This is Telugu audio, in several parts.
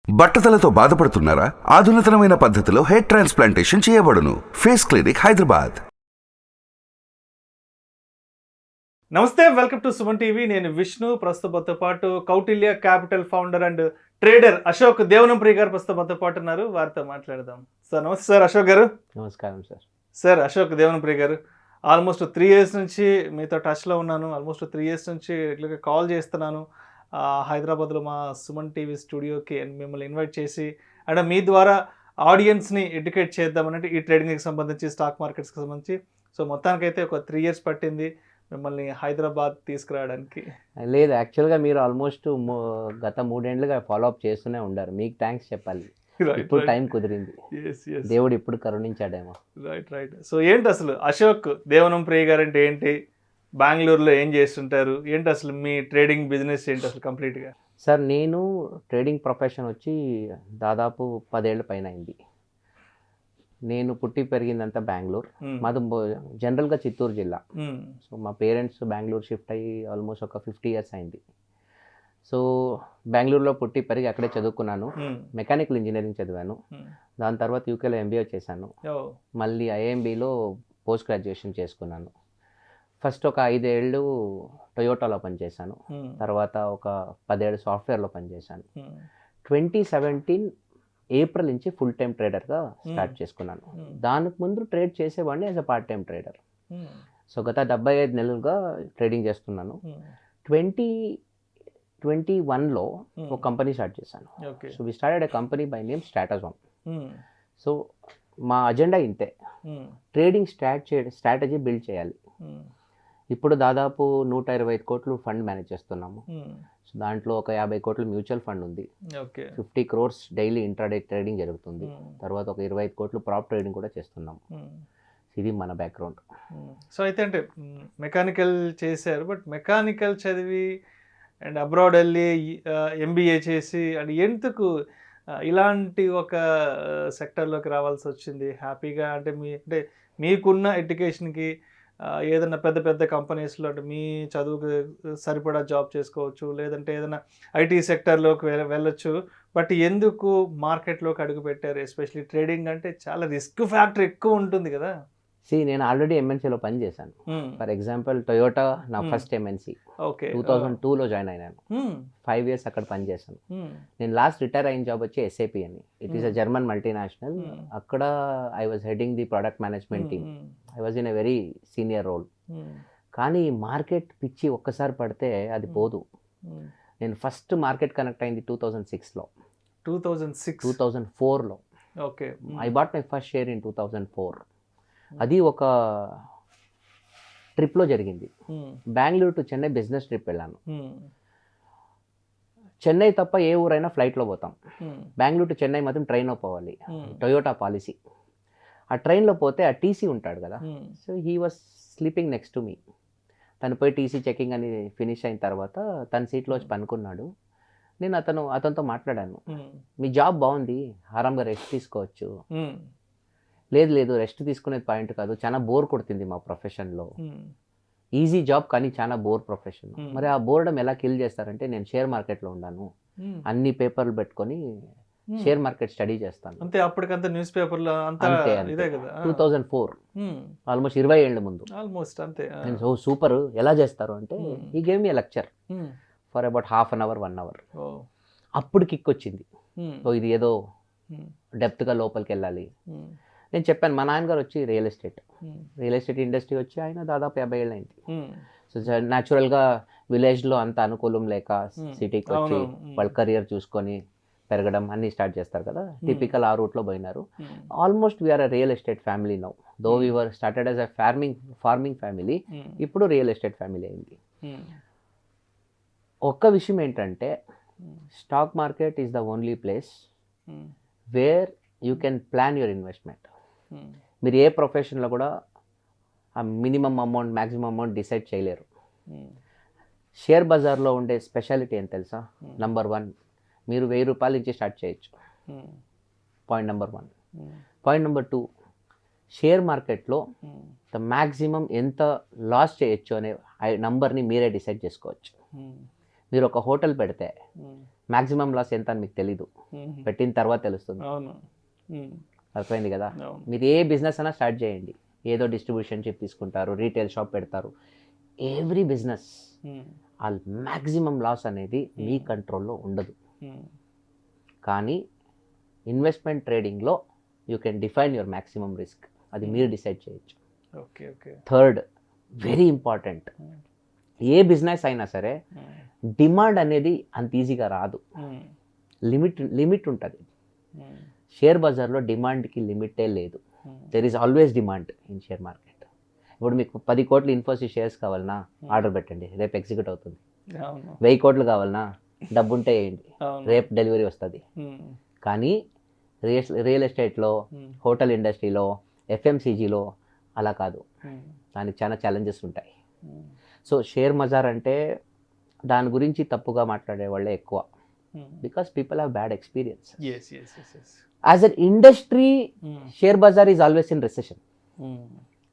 బట్టతలతో బాధపడుతున్నారా? ఆధునితనమైన పద్ధతిలో హెయిర్ ట్రాన్స్ప్లాంటేషన్ చేయబడును. Face clinic Hyderabad. నమస్తే, వెల్కమ్ టు సుమన్ టీవీ. నేను విష్ణు. ప్రస్తుతంతో పాటు Kautilya Capital founder and trader Ashok Devanampriya garu ప్రస్తుతంతో పాటు ఉన్నారు. వారితో మాట్లాడదాం. సార్ నమస్తే. సార్ అశోక్ గారు. నమస్కారం సార్. సార్ అశోక్ దేవనంప్రియ గారు, ఆల్మోస్ట్ 3 years నుంచి మీతో టచ్లో ఉన్నాను. ఆల్మోస్ట్ 3 years నుంచి రెగ్యులర్గా కాల్ చేస్తున్నాను. హైదరాబాద్లో మా సుమన్ టీవీ స్టూడియోకి మిమ్మల్ని ఇన్వైట్ చేసి అండ్ మీ ద్వారా ఆడియన్స్ని ఎడ్యుకేట్ చేద్దామన్నట్టు ఈ ట్రేడింగ్కి సంబంధించి, స్టాక్ మార్కెట్స్కి సంబంధించి. సో మొత్తానికైతే ఒక 3 years పట్టింది మిమ్మల్ని హైదరాబాద్ తీసుకురావడానికి. లేదు, యాక్చువల్గా మీరు ఆల్మోస్ట్ గత 3 ఏళ్ళుగా ఫాలోఅప్ చేస్తూనే ఉండారు. మీకు థ్యాంక్స్ చెప్పాలి. ఇప్పుడు టైం కుదిరింది. దేవుడు ఇప్పుడు కరుణించాడేమో. రైట్. సో ఏంటి అసలు అశోక్ దేవనంప్రియ గారు అంటే ఏంటి? బెంగళూరులో ఏం చేస్తుంటారు? ఏంటి అసలు మీ ట్రేడింగ్ బిజినెస్ ఏంటి అసలు కంప్లీట్గా? సార్, నేను ట్రేడింగ్ ప్రొఫెషన్ వచ్చి దాదాపు 10 ఏళ్ళ పైన అయింది. నేను పుట్టి పెరిగిందంతా బెంగళూరు. మాది జనరల్గా చిత్తూరు జిల్లా. సో మా పేరెంట్స్ బెంగళూరు షిఫ్ట్ అయ్యి ఆల్మోస్ట్ ఒక 50 years అయింది. సో బెంగళూరులో పుట్టి పెరిగి అక్కడే చదువుకున్నాను. మెకానికల్ ఇంజనీరింగ్ చదివాను. దాని తర్వాత యూకేలో MBA చేశాను. మళ్ళీ IIMBలో పోస్ట్ గ్రాడ్యుయేషన్ చేసుకున్నాను. ఫస్ట్ ఒక 5 ఏళ్ళు టొయోటాలో పనిచేశాను. తర్వాత ఒక 10 ఏళ్ళు సాఫ్ట్వేర్లో పనిచేశాను. 2017 ఏప్రిల్ నుంచి ఫుల్ టైం ట్రేడర్గా స్టార్ట్ చేసుకున్నాను. దానికి ముందు ట్రేడ్ చేసేవాడిని as a part time trader. So గత 75 నెలలుగా ట్రేడింగ్ చేస్తున్నాను. 2021లో ఒక కంపెనీ స్టార్ట్ చేశాను. So we started a company by name Strategen. So మా అజెండా ఇంతే, ట్రేడింగ్ స్ట్రాటజీ బిల్డ్ చేయాలి. ఇప్పుడు దాదాపు 125 కోట్లు ఫండ్ మేనేజ్ చేస్తున్నాము. సో దాంట్లో ఒక 50 కోట్లు మ్యూచువల్ ఫండ్ ఉంది. 50 crores డైలీ ఇంట్రాడే ట్రేడింగ్ జరుగుతుంది. తర్వాత ఒక 25 కోట్లు ప్రాప్ ట్రేడింగ్ కూడా చేస్తున్నాము. ఇది మన బ్యాక్గ్రౌండ్. సో అయితే అంటే మెకానికల్ చేశారు, బట్ మెకానికల్ చదివి అండ్ అబ్రాడ్ వెళ్ళి MBA చేసి అండ్ ఎందుకు ఇలాంటి ఒక సెక్టర్లోకి రావాల్సి వచ్చింది? హ్యాపీగా అంటే మీకున్న ఎడ్యుకేషన్కి ఏదైనా పెద్ద పెద్ద కంపెనీస్లో అంటే మీ చదువుకు సరిపడా జాబ్ చేసుకోవచ్చు, లేదంటే ఏదైనా IT సెక్టర్లోకి వెళ్ళొచ్చు. బట్ ఎందుకు మార్కెట్లోకి అడుగు పెట్టారు? ఎస్పెషలీ ట్రేడింగ్ అంటే చాలా రిస్క్ ఫ్యాక్టర్ ఎక్కువ ఉంటుంది కదా. నేను ఆల్రెడీ MNCలో పని చేశాను. ఫర్ ఎగ్జాంపుల్ టొయోటా నా ఫస్ట్ MNC 2002లో జాయిన్ అయినాను. 5 years అక్కడ పని చేశాను. నేను లాస్ట్ రిటైర్ అయిన జాబ్ వచ్చి SAP అని. It is a German multinational. అక్కడ I was heading the product management team. I was in a very senior role. కానీ మార్కెట్ పిచ్చి ఒక్కసారి పడితే అది పోదు. నేను ఫస్ట్ మార్కెట్ కనెక్ట్ అయింది 2006లో. 2004లో I bought my first share in 2004. అది ఒక ట్రిప్లో జరిగింది. Bengaluru to Chennai business trip వెళ్ళాను. చెన్నై తప్ప ఏ ఊరైనా ఫ్లైట్లో పోతాం. బెంగళూరు టు చెన్నై మాత్రం ట్రైన్లో పోవాలి. Toyota policy. ఆ ట్రైన్లో పోతే ఆ TC ఉంటాడు కదా. So he was sleeping next to me. తను పోయి TC చెకింగ్ అని ఫినిష్ అయిన తర్వాత తన సీట్లో వచ్చి పనుకున్నాడు. నేను అతనితో మాట్లాడాను. మీ జాబ్ బాగుంది, ఆరాంగా రెస్ట్ తీసుకోవచ్చు. లేదు, రెస్ట్ తీసుకునేది పాయింట్ కాదు, చాలా బోర్ కొడుతుంది మా ప్రొఫెషన్లో. ఈజీ జాబ్ కానీ చాలా బోర్ ప్రొఫెషన్. మరి ఆ బోర్డం ఎలా కిల్ చేస్తారంటే, నేను షేర్ మార్కెట్లో ఉన్నాను, అన్ని పేపర్లు పెట్టుకొని షేర్ మార్కెట్ స్టడీ చేస్తాను. అంతే. అప్పటికంతా న్యూస్ పేపర్లో 2004, ఆల్మోస్ట్ 20 ఏళ్ళ ముందు. ఆల్మోస్ట్ అంతే. నేను సూపర్, ఎలా చేస్తారు అంటే ఈ gave me lecture for about ½ an hour 1 hour. అప్పుడు కిక్ వచ్చింది. సో ఇది ఏదో డెప్త్గా లోపలికి వెళ్ళాలి. నేను చెప్పాను, మా నాన్నగారు వచ్చి రియల్ ఎస్టేట్ ఇండస్ట్రీ వచ్చి ఆయన దాదాపు 50 ఏళ్ళు అయింది. సో న్యాచురల్గా విలేజ్లో అంత అనుకూలం లేక సిటీకి వచ్చి వాళ్ళ కెరియర్ చూసుకొని పెరగడం అన్నీ స్టార్ట్ చేస్తారు కదా. టిపికల్ ఆ రూట్లో పోయినారు. Almost we are a real estate family now. Though we were started as a farming family. ఇప్పుడు రియల్ ఎస్టేట్ ఫ్యామిలీ అయింది. ఒక్క విషయం ఏంటంటే, stock market is the only place where you can plan your investment. మీరు ఏ ప్రొఫెషన్లో కూడా ఆ minimum amount maximum amount decide చేయలేరు. షేర్ బజార్లో ఉండే స్పెషాలిటీ ఏం తెలుసా? నంబర్ 1, మీరు 1000 రూపాయల నుంచి స్టార్ట్ చేయొచ్చు. Point number 1. Point number 2, share మార్కెట్లో ద మ్యాక్సిమం ఎంత లాస్ చేయొచ్చు అనే నంబర్ని మీరే డిసైడ్ చేసుకోవచ్చు. మీరు ఒక హోటల్ పెడితే మ్యాక్సిమం లాస్ ఎంత అని మీకు తెలీదు, పెట్టిన తర్వాత తెలుస్తుంది. అవును. అర్థమైంది కదా. అవును. మీరు ఏ బిజినెస్ అయినా స్టార్ట్ చేయండి, ఏదో డిస్ట్రిబ్యూషన్షిప్ తీసుకుంటారు, రీటైల్ షాప్ పెడతారు, ఎవ్రీ బిజినెస్ ఆ మ్యాక్సిమం లాస్ అనేది మీ కంట్రోల్లో ఉండదు. కానీ ఇన్వెస్ట్మెంట్ ట్రేడింగ్లో you can define your maximum risk, అది మీరు డిసైడ్ చేయొచ్చు. Okay okay. Third, very important, ఏ బిజినెస్ అయినా సరే డిమాండ్ అనేది అంత ఈజీగా రాదు, లిమిట్ ఉంటుంది. షేర్ బజార్లో డిమాండ్కి లిమిటే లేదు, there is always demand in share market. ఇప్పుడు మీకు 10 కోట్లు ఇన్ఫోసిస్ షేర్స్ కావాలన్నా ఆర్డర్ పెట్టండి, రేపు ఎగ్జిక్యూట్ అవుతుంది. 1000 కోట్లు కావాలన్నా డబ్బుంటే వేయండి, రేపు డెలివరీ వస్తుంది. కానీ రియల్ ఎస్టేట్లో, హోటల్ ఇండస్ట్రీలో, ఎఫ్ఎంసీజీలో అలా కాదు, దానికి చాలా ఛాలెంజెస్ ఉంటాయి. సో షేర్ బజార్ అంటే దాని గురించి తప్పుగా మాట్లాడే వాళ్ళే ఎక్కువ, because people have bad experience. As an industry share బజార్ ఈజ్ ఆల్వేస్ ఇన్ రిసెషన్.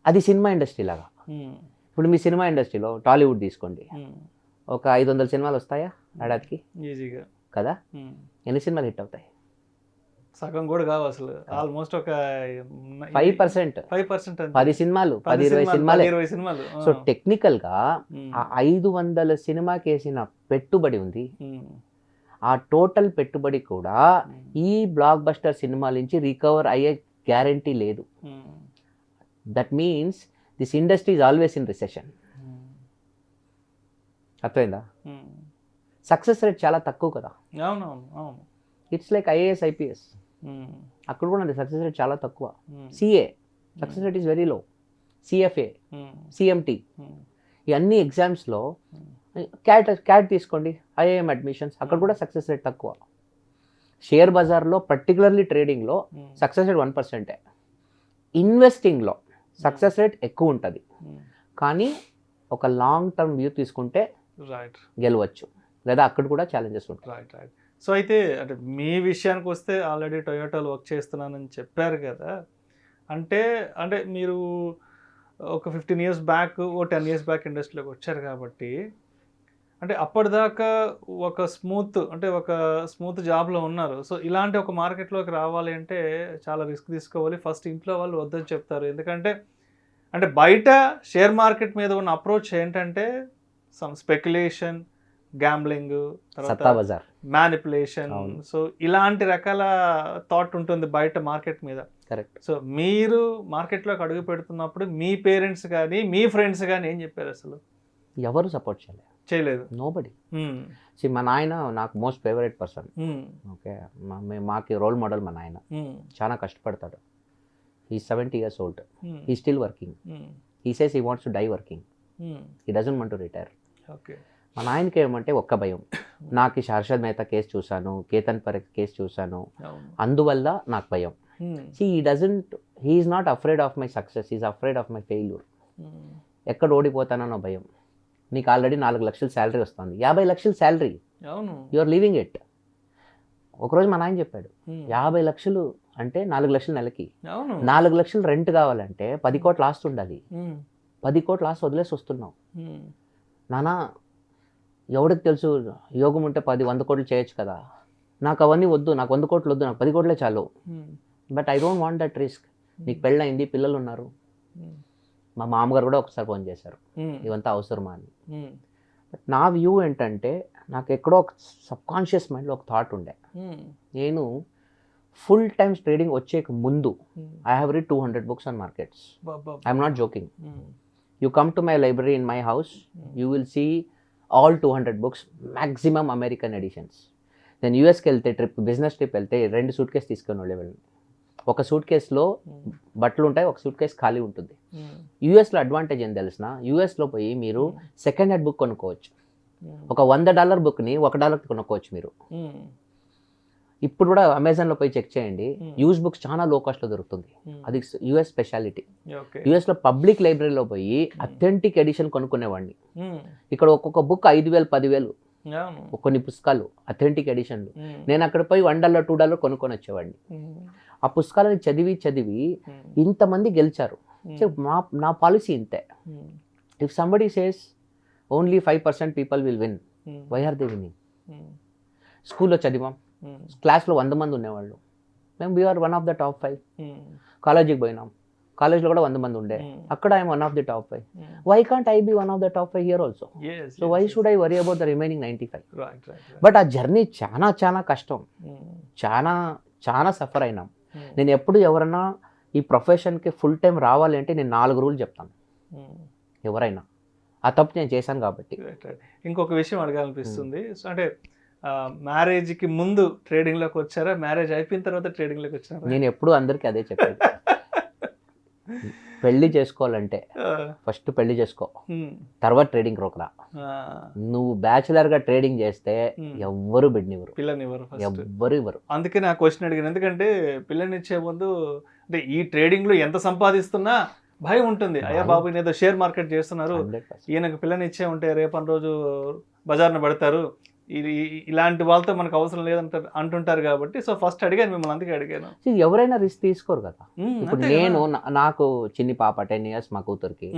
అది సినిమా ఇండస్ట్రీ లాగా. ఇప్పుడు మీ సినిమా ఇండస్ట్రీలో టాలీవుడ్ తీసుకోండి, ఒక 500 సినిమాలు వస్తాయా ఏడాదికి? ఈజీగా కదా. ఎన్ని సినిమాలు హిట్ అవుతాయి? సగం కూడా కావు అసలు, ఆల్మోస్ట్ ఒక 5%. 10 సినిమాలు, 10-20 సినిమాలు. సో టెక్నికల్గా ఆ 500 సినిమాకి వేసిన పెట్టుబడి ఉంది, ఆ టోటల్ పెట్టుబడి కూడా ఈ బ్లాక్ బస్టర్ సినిమాల నుంచి రికవర్ అయ్యే గ్యారంటీ లేదు. That means this industry is always in recession. అర్థమైందా? సక్సెస్ రేట్ చాలా తక్కువ కదా. ఇట్స్ లైక్ ఐఏఎస్, ఐపీఎస్, అక్కడ కూడా సక్సెస్ రేట్ చాలా తక్కువ. CA success rate is very low, CFA, CMT, ఈ అన్ని ఎగ్జామ్స్లో క్యాట్ తీసుకోండి, ఐఐఎం అడ్మిషన్స్, అక్కడ కూడా సక్సెస్ రేట్ తక్కువ. షేర్ బజార్లో పర్టికులర్లీ ట్రేడింగ్లో సక్సెస్ రేట్ 1%. ఇన్వెస్టింగ్లో సక్సెస్ రేట్ ఎక్కువ ఉంటుంది, కానీ ఒక లాంగ్ టర్మ్ వ్యూ తీసుకుంటే గెలవచ్చు, లేదా అక్కడ కూడా ఛాలెంజెస్ ఉంటాయి. సో అయితే అంటే మీ విషయానికి వస్తే ఆల్రెడీ టొయోటాలో వర్క్ చేస్తున్నానని చెప్పారు కదా, అంటే మీరు ఒక 15 years బ్యాక్, ఓ 10 years బ్యాక్ ఇండస్ట్రీలోకి వచ్చారు కాబట్టి, అంటే అప్పటిదాకా ఒక స్మూత్ జాబ్లో ఉన్నారు. సో ఇలాంటి ఒక మార్కెట్లోకి రావాలి అంటే చాలా రిస్క్ తీసుకోవాలి. ఫస్ట్ ఇంట్లో వాళ్ళు వద్దని చెప్తారు, ఎందుకంటే అంటే బయట షేర్ మార్కెట్ మీద ఉన్న అప్రోచ్ ఏంటంటే సమ్ స్పెక్యులేషన్, గ్యాంబ్లింగ్, తర్వాత మ్యానిపులేషన్. సో ఇలాంటి రకాల థాట్ ఉంటుంది బయట మార్కెట్ మీద. కరెక్ట్. సో మీరు మార్కెట్లోకి అడుగు పెడుతున్నప్పుడు మీ పేరెంట్స్ కానీ మీ ఫ్రెండ్స్ కానీ ఏం చెప్పారు? అసలు ఎవరు సపోర్ట్ చేయలేదు, నోబడి. మా నాయన నాకు మోస్ట్ ఫేవరెట్ పర్సన్. ఓకే, మాకి రోల్ మోడల్ మా నాయన. చాలా కష్టపడతాడు. He 70 years old, he still working. He says he wants to die working, he doesn't want to retire. Okay. మా నాయనకి ఏమంటే ఒక్క భయం, నాకు హర్షద్ మెహతా కేసు చూశాను, కేతన్ పరేఖ్ కేసు చూశాను, అందువల్ల నాకు భయం. He is not afraid of my success, is afraid of my failure. ఎక్కడ ఓడిపోతానో భయం. నీకు ఆల్రెడీ 4 లక్షలు శాలరీ వస్తుంది, 50 లక్షలు salary, you are leaving it. ఒకరోజు మా నాయన చెప్పాడు, 50 లక్షలు అంటే 4 లక్షలు నెలకి, 4 లక్షలు రెంట్ కావాలంటే 10 కోట్ల ఆస్తి ఉండాలి, 10 కోట్ల ఆస్తి వదిలేసి వస్తున్నావు నానా. ఎవరికి తెలుసు, యోగం ఉంటే 100 కోట్లు చేయొచ్చు కదా. నాకు అవన్నీ వద్దు, నాకు 100 కోట్లు వద్దు, నాకు 10 కోట్లే చాలు. But I don't want that risk. నీకు పెళ్ళయింది, పిల్లలు ఉన్నారు. మా మామగారు కూడా ఒకసారి ఫోన్ చేశారు, ఇవంతా అవసరమా అని. బట్ నా వ్యూ ఏంటంటే, నాకు ఎక్కడో ఒక సబ్కాన్షియస్ మైండ్లో ఒక థాట్ ఉండే, నేను ఫుల్ టైమ్ ట్రేడింగ్ వచ్చే ముందు I have read 200 books on markets. I'm not joking. You come to my library in my house, you will see all 200 books, maximum American editions. నేను యూఎస్కి వెళ్తే బిజినెస్ ట్రిప్ వెళ్తే 2 సూట్ కేసు తీసుకొని వెళ్ళేవాళ్ళని. ఒక సూట్ కేసులో బట్టలు ఉంటాయి, ఒక సూట్ కేసు ఖాళీ ఉంటుంది. యూఎస్లో అడ్వాంటేజ్ ఏం తెలిసిన, యూఎస్లో పోయి మీరు సెకండ్ హ్యాండ్ బుక్ కొనుక్కోవచ్చు. ఒక $100 బుక్ని $1 కొనుక్కోవచ్చు మీరు. ఇప్పుడు కూడా అమెజాన్లో పోయి చెక్ చేయండి, యూజ్ బుక్స్ చాలా లో కాస్ట్లో దొరుకుతుంది. అది యుఎస్ స్పెషాలిటీ. యుఎస్లో పబ్లిక్ లైబ్రరీలో పోయి అథెంటిక్ ఎడిషన్ కొనుక్కునేవాడిని. ఇక్కడ ఒక్కొక్క బుక్ 5,000 10,000, కొన్ని పుస్తకాలు అథెంటిక్ ఎడిషన్లు. నేను అక్కడ పోయి $1 $2 కొనుక్కొని వచ్చేవాడిని. ఆ పుస్తకాలను చదివి ఇంతమంది గెలిచారు. నా పాలసీ ఇంతే. If somebody says only 5% people will win, why are they winning? స్కూల్లో చదివాం, క్లాస్లో 100 మంది ఉండేవాళ్ళు, మేము we are one of the top 5. కాలేజీకి పోయినాం, కాలేజ్లో కూడా 100 మంది ఉండే, అక్కడ I'm one of the top 5. Why can't I be one of the top 5 here also? So why should I worry about the remaining 95? But ఆ జర్నీ చాలా చాలా కష్టం, చాలా చాలా సఫర్ అయినాం. నేను ఎప్పుడు ఎవరన్నా ఈ ప్రొఫెషన్కి ఫుల్ టైం రావాలి అంటే నేను 4 రూల్ చెప్తాను ఎవరైనా. ఆ తప్పు నేను చేశాను కాబట్టి. ఇంకొక విషయం అడగాలనిపిస్తుంది. అంటే మ్యారేజ్కి ముందు ట్రేడింగ్లోకి వచ్చారా, మ్యారేజ్ అయిపోయిన తర్వాత ట్రేడింగ్లోకి వచ్చారా? నేను ఎప్పుడు అందరికీ అదే చెప్పాను, పెళ్లి చేసుకోవాలంటే ఫస్ట్ పెళ్లి చేసుకో, తర్వాత ట్రేడింగ్ రోకరా. నువ్వు బ్యాచులర్గా ట్రేడింగ్ చేస్తే ఎవ్వరు బిడ్నివ్వరు, పిల్లనివ్వరు, ఎవ్వరు ఇవ్వరు. అందుకే నా క్వశ్చన్ అడిగాను. ఎందుకంటే పిల్లనిచ్చే ముందు అంటే ఈ ట్రేడింగ్లో ఎంత సంపాదిస్తున్నా భయం ఉంటుంది. అయ్యా బాబు ఈయన ఏదో షేర్ మార్కెట్ చేస్తున్నారు, ఈయనకు పిల్లనిచ్చే ఉంటే రేపటి రోజు బజార్న పడతారు, ఇలాంటి వాళ్ళతో మనకు అవసరం లేదంట అంటుంటారు కాబట్టి. సో ఫస్ట్ అడిగాను మిమ్మల్ని, అందుకే అడిగాను. ఎవరైనా రిస్క్ తీసుకోరు కదా. ఇప్పుడు నేను నాకు చిన్ని పాప 10 years మా కూతురికి,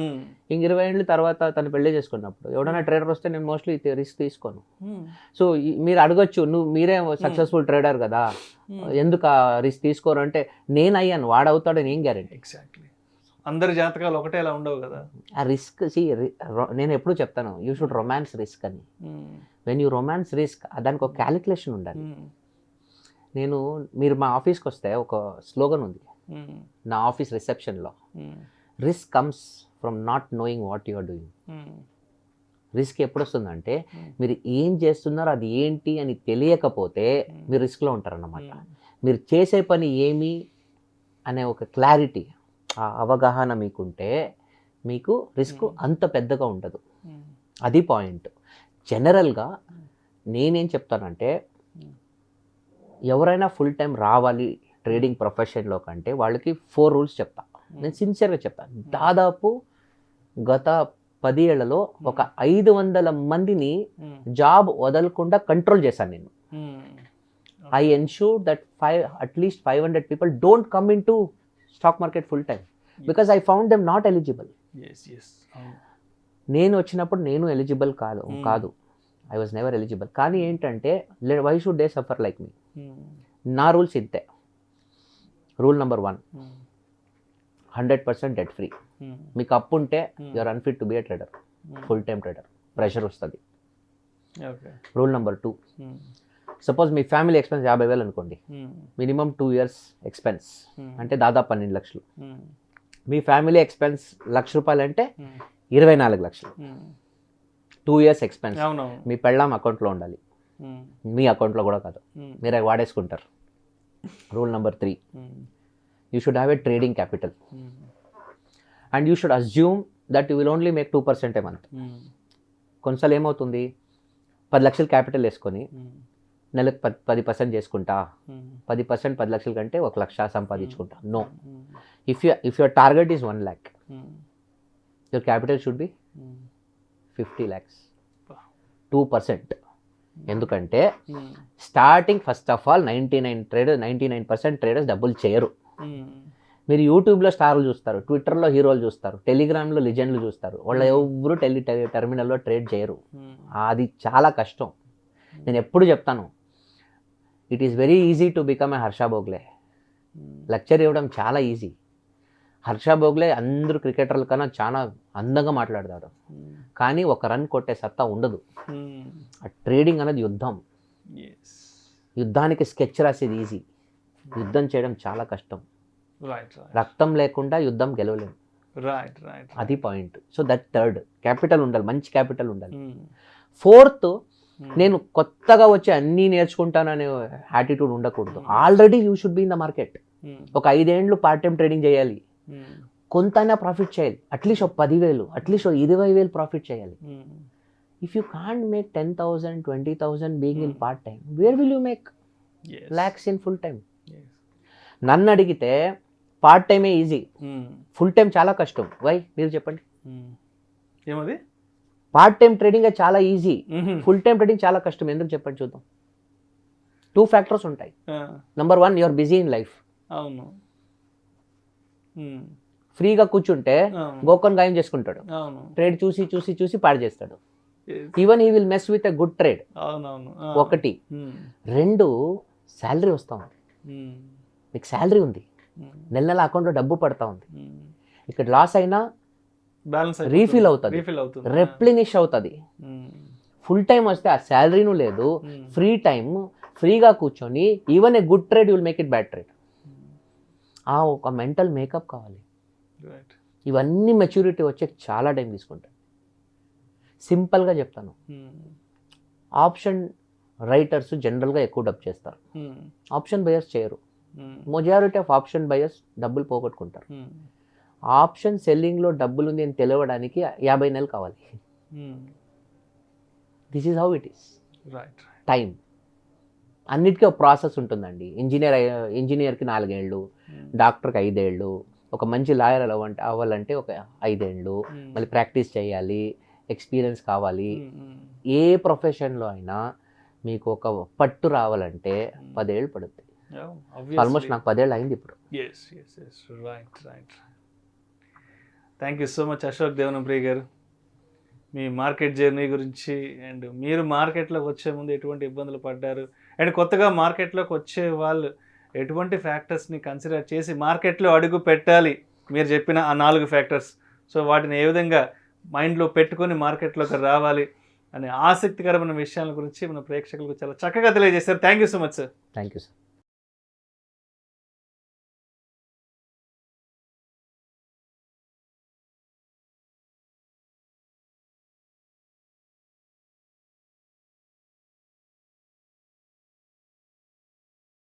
ఇంక 20 ఏళ్ళ తర్వాత తను పెళ్లి చేసుకున్నప్పుడు ఎవడైనా ట్రేడర్ వస్తే నేను మోస్ట్లీ రిస్క్ తీసుకోను. సో మీరు అడగొచ్చు, మీరే సక్సెస్ఫుల్ ట్రేడర్ కదా, ఎందుకు రిస్క్ తీసుకోరు అంటే, నేను అయ్యాను, వాడవుతాడని ఏం గ్యారెంటీ? ఎగ్జాక్ట్లీ, అందరి జాతకాలు ఒకటేలా ఉండవు కదా. ఆ రిస్క్ నేను ఎప్పుడు చెప్తాను, యూ షుడ్ రొమాన్స్ రిస్క్ అని. వెన్ యూ రొమాన్స్ రిస్క్, దానికి ఒక క్యాలిక్యులేషన్ ఉండాలి. మీరు మా ఆఫీస్కి వస్తే ఒక స్లోగన్ ఉంది నా ఆఫీస్ రిసెప్షన్లో, risk comes from not knowing what you are doing. Risk ఎప్పుడు వస్తుందంటే మీరు ఏం చేస్తున్నారో అది ఏంటి అని తెలియకపోతే మీరు రిస్క్లో ఉంటారన్నమాట. మీరు చేసే పని ఏమి అనే ఒక క్లారిటీ, ఆ అవగాహన మీకుంటే మీకు రిస్క్ అంత పెద్దగా ఉండదు. అది పాయింట్. జనరల్గా నేనేం చెప్తానంటే, ఎవరైనా ఫుల్ టైం రావాలి ట్రేడింగ్ ప్రొఫెషన్లో కంటే వాళ్ళకి 4 రూల్స్ చెప్తా. నేను సిన్సియర్గా చెప్తాను. దాదాపు గత 10 ఏళ్లలో ఒక 500 మందిని జాబ్ వదలకుండా కంట్రోల్ చేశాను నేను. I ensure that at least 500 people don't come into stock market full time because I found them not eligible. నేను వచ్చినప్పుడు నేను ఎలిజిబుల్ కాదు, ఐ వాజ్ నెవర్ ఎలిజిబుల్. కానీ ఏంటంటే, why should they suffer like me? నా రూల్స్ ఇంతే. Rule number 1, 100% debt free. మీకు అప్పు ఉంటే you're unfit to be a trader, full time trader, pressure వస్తుంది. రూల్ నెంబర్ 2, సపోజ్ మీ ఫ్యామిలీ ఎక్స్పెన్స్ 50,000 అనుకోండి, మినిమం 2 years ఎక్స్పెన్స్ అంటే దాదాపు 12 లక్షలు. మీ ఫ్యామిలీ ఎక్స్పెన్స్ ₹1,00,000 అంటే 24 లక్షలు. 2 years ఎక్స్పెన్స్ మీ పెళ్ళాం అకౌంట్లో ఉండాలి, మీ అకౌంట్లో కూడా కాదు, మీరు అవి వాడేసుకుంటారు. Rule number 3, you should have a trading capital and you should assume that you will only make 2% a month. కొన్నిసార్లు ఏమవుతుంది, 10 లక్షలు క్యాపిటల్ వేసుకొని నెలకు 10% చేసుకుంటా, 10% 10 లక్షల కంటే 1 లక్ష సంపాదించుకుంటా. No, if your target is 1 lakh, your capital should be 50 lakhs, 2%. ఎందుకంటే starting first of all 99% traders డబ్బులు చేయరు. మీరు యూట్యూబ్లో స్టార్లు చూస్తారు, ట్విట్టర్లో హీరోలు చూస్తారు, టెలిగ్రామ్లో లిజెండ్లు చూస్తారు, వాళ్ళు ఎవరు టెర్మినల్లో ట్రేడ్ చేయరు. అది చాలా కష్టం. నేను ఎప్పుడు చెప్తాను, it is very easy to become a Harsha Bhogle. Lecture ఇవ్వడం చాలా ఈజీ. హర్ష భోగ్లే అందరూ క్రికెటర్ల కన్నా చాలా అందంగా మాట్లాడతారు, కానీ ఒక రన్ కొట్టే సత్తా ఉండదు. ఆ ట్రేడింగ్ అనేది యుద్ధం. యుద్ధానికి స్కెచ్ రాసేది ఈజీ, యుద్ధం చేయడం చాలా కష్టం. రక్తం లేకుండా యుద్ధం గెలవలేము. అది point. So that third, capital ఉండాలి, మంచి క్యాపిటల్ ఉండాలి. 4th, నేను కొత్తగా వచ్చి అన్నీ నేర్చుకుంటాననే యాటిట్యూడ్ ఉండకూడదు. Already you should be in the market. ఒక 5 ఏళ్ళు పార్ట్ టైం ట్రేడింగ్ చేయాలి, కొంతైనా ప్రాఫిట్ చేయాలి, అట్లీస్ట్ ఒక 10,000, అట్లీస్ట్ ఒక 20,000 ప్రాఫిట్ చేయాలి. If you can't make 10,000, 20,000 being in part time, where will you make lakhs in full time? నన్ను అడిగితే పార్ట్ టైమే ఈజీ, ఫుల్ టైం చాలా కష్టం. వై మీరు చెప్పండి. ఏమది? పార్ట్ టైం ట్రేడింగ్ చాలా ఈజీ, ఫుల్ టైం ట్రేడింగ్ చాలా కష్టం. ఎందుకు చెప్పండి చూద్దాం. 2 factors ఉంటాయి. Number 1, you're busy in life. అవును. ఫ్రీగా కూర్చుంటే గోకన్ గాయం చేసుకుంటాడు, ట్రేడ్ చూసి చూసి చూసి పాడు చేస్తాడు. Even he will mess with a good trade. అవునవును. ఒకటి. రెండు, శాలరీ వస్తూ ఉంది, మీకు శాలరీ ఉంది, నెల నెల అకౌంట్లో డబ్బు పడతా ఉంది, ఇక్కడ లాస్ అయినా బ్యాలెన్స్ రీఫిల్ అవుతుంది, రెప్లినిష్ అవుతుంది. ఫుల్ టైం వస్తే ఆ శాలరీను లేదు, ఫ్రీ టైం, ఫ్రీగా కూర్చొని even a good trade will make it bad trade. ఆ ఒక మెంటల్ మేకప్ కావాలి. ఇవన్నీ మెచ్యూరిటీ వచ్చే చాలా టైం తీసుకుంటాయి. సింపుల్గా చెప్తాను, ఆప్షన్ రైటర్స్ జనరల్గా ఎక్కువ డబ్బు చేస్తారు, ఆప్షన్ బయర్స్ చేయరు. మెజారిటీ ఆఫ్ ఆప్షన్ బయర్స్ డబ్బులు పోగొట్టుకుంటారు. ఆప్షన్ సెల్లింగ్లో డబ్బులు ఉంది అని తెలియడానికి 50 నెలలు కావాలి. This is how it is. Time అన్నిటికీ ఒక ప్రాసెస్ ఉంటుందండి. ఇంజనీర్కి 4 ఏళ్ళు, డాక్టర్కి 5 ఏళ్ళు, ఒక మంచి లాయర్ అవ్వాలంటే ఒక 5 ఏళ్ళు, మళ్ళీ ప్రాక్టీస్ చేయాలి, ఎక్స్పీరియన్స్ కావాలి. ఏ ప్రొఫెషన్లో అయినా మీకు ఒక పట్టు రావాలంటే 10 ఏళ్ళు పడుతుంది. ఆల్మోస్ట్ నాకు 10 ఏళ్ళు అయింది ఇప్పుడు. Thank you so much Ashok Devanapriya garu. మీ మార్కెట్ జర్నీ గురించి అండ్ మీరు మార్కెట్లోకి వచ్చే ముందు ఎటువంటి ఇబ్బందులు పడ్డారు అండ్ కొత్తగా మార్కెట్లోకి వచ్చే వాళ్ళు ఎటువంటి ఫ్యాక్టర్స్ని కన్సిడర్ చేసి మార్కెట్లో అడుగు పెట్టాలి, మీరు చెప్పిన ఆ 4 ఫ్యాక్టర్స్, సో వాటిని ఏ విధంగా మైండ్లో పెట్టుకొని మార్కెట్లోకి రావాలి అనే ఆసక్తికరమైన విషయాల గురించి మన ప్రేక్షకులకు చాలా చక్కగా తెలియజేశారు. Thank you so much sir. Thank you sir.